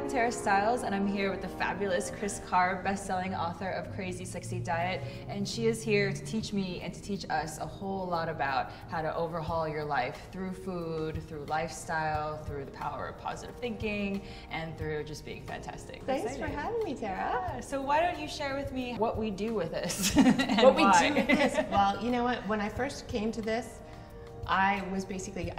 I'm Tara Stiles, and I'm here with the fabulous Chris Carr, best-selling author of Crazy Sexy Diet, and she is here to teach me and to teach us a whole lot about how to overhaul your life through food, through lifestyle, through the power of positive thinking, and through just being fantastic. Thanks for having me, Tara. Yeah, so why don't you share with me what we do with this? What we do with this? Well, you know what? When I first came to this, I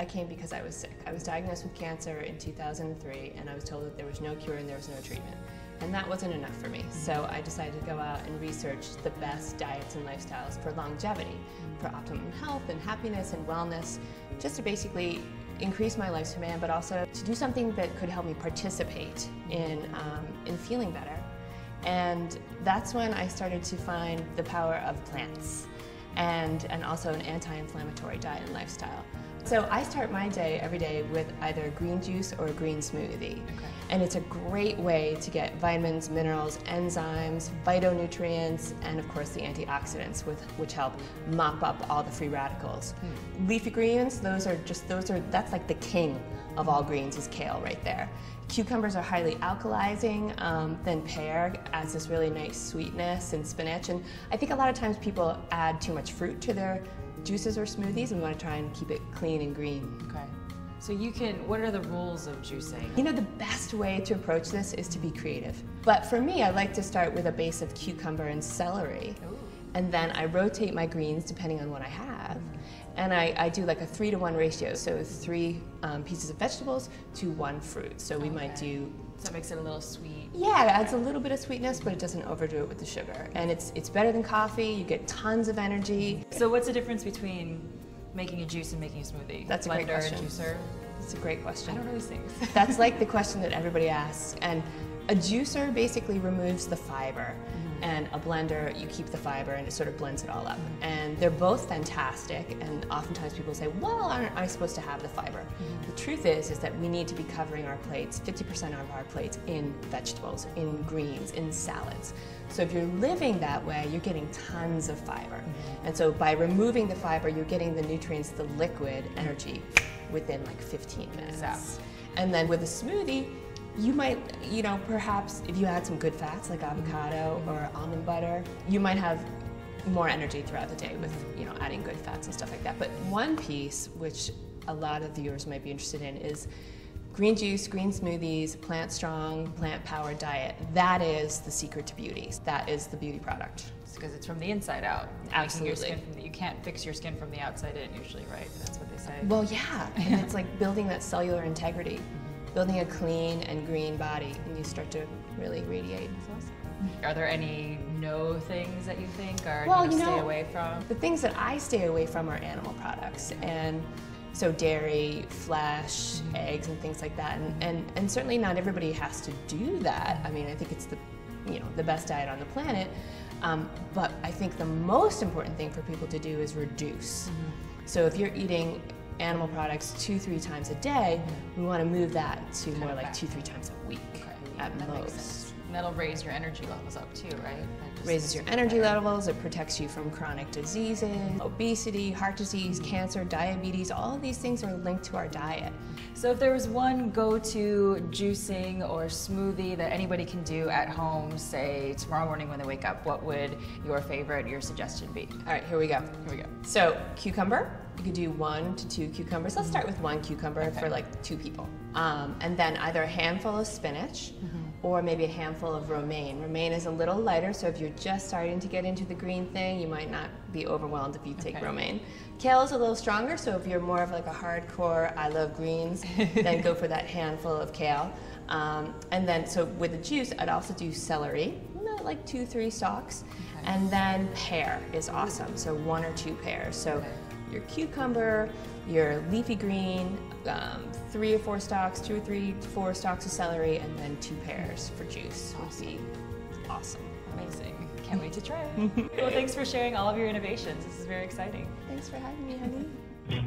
came because I was sick. I was diagnosed with cancer in 2003, and I was told that there was no cure and there was no treatment. And that wasn't enough for me. So I decided to go out and research the best diets and lifestyles for longevity, for optimum health and happiness and wellness, just to basically increase my lifespan, but also to do something that could help me participate in feeling better. And that's when I started to find the power of plants and also an anti-inflammatory diet and lifestyle. So I start my day every day with either green juice or a green smoothie. Okay. And it's a great way to get vitamins, minerals, enzymes, phytonutrients, and of course the antioxidants which help mop up all the free radicals. Leafy greens, that's like the king of all greens is kale right there. Cucumbers are highly alkalizing, then pear adds this really nice sweetness, and spinach. And I think a lot of times people add too much fruit to their juices or smoothies, and we want to try and keep it clean and green. Okay. So what are the rules of juicing? You know, the best way to approach this is to be creative. But for me, I like to start with a base of cucumber and celery. Ooh. And then I rotate my greens depending on what I have. And I do like a 3-to-1 ratio, so 3 pieces of vegetables to 1 fruit. So we might do... So it makes it a little sweet. Yeah, it adds a little bit of sweetness, but it doesn't overdo it with the sugar. And it's better than coffee, you get tons of energy. So what's the difference between making a juice and making a smoothie? That's a great question. Blender, juicer? That's a great question. I don't know these things. That's like the question that everybody asks. And a juicer basically removes the fiber. And a blender, you keep the fiber and it sort of blends it all up. And they're both fantastic, and oftentimes people say, well, aren't I supposed to have the fiber? The truth is that we need to be covering our plates, 50% of our plates, in vegetables, in greens, in salads. So if you're living that way, you're getting tons of fiber. And so by removing the fiber, you're getting the nutrients, the liquid energy, within like 15 minutes. Exactly. And then with a smoothie, you might, perhaps if you add some good fats like avocado or almond butter, you might have more energy throughout the day with, adding good fats and stuff like that. But one piece, which a lot of viewers might be interested in, is green juice, green smoothies, plant-strong, plant-powered diet. That is the secret to beauty. That is the beauty product. It's because it's from the inside out. Absolutely. You can't fix your skin from the outside in usually, right? That's what they say. Well, yeah, and it's like building that cellular integrity. Building a clean and green body, and you start to really radiate. That's awesome. Are there any no things that you think are stay away from? The things that I stay away from are animal products, and so dairy, flesh, eggs, and things like that. And certainly not everybody has to do that. I mean, I think it's the best diet on the planet. But I think the most important thing for people to do is reduce. So if you're eating animal products 2-3 times a day, we want to move that to more like 2-3 times a week at most. And that'll raise your energy levels up too, right? Raises your energy levels, it protects you from chronic diseases, obesity, heart disease, cancer, diabetes, all of these things are linked to our diet. So if there was one go-to juicing or smoothie that anybody can do at home, say tomorrow morning when they wake up, what would your suggestion be? All right, here we go. So cucumber, you could do 1 to 2 cucumbers. Let's start with 1 cucumber for like 2 people. And then either a handful of spinach or maybe a handful of romaine. Romaine is a little lighter, so if you're just starting to get into the green thing, you might not be overwhelmed if you take romaine. Kale is a little stronger, so if you're more of like a hardcore, I love greens, then go for that handful of kale. And then, so with the juice, I'd also do celery, like 2-3 stalks. And then pear is awesome, so 1 or 2 pears. So your cucumber, your leafy green, 3 or 4 stalks, 2 or 3 to 4 stalks of celery, and then 2 pears for juice would be awesome. Amazing. Can't wait to try it. Well, thanks for sharing all of your innovations. This is very exciting. Thanks for having me, honey.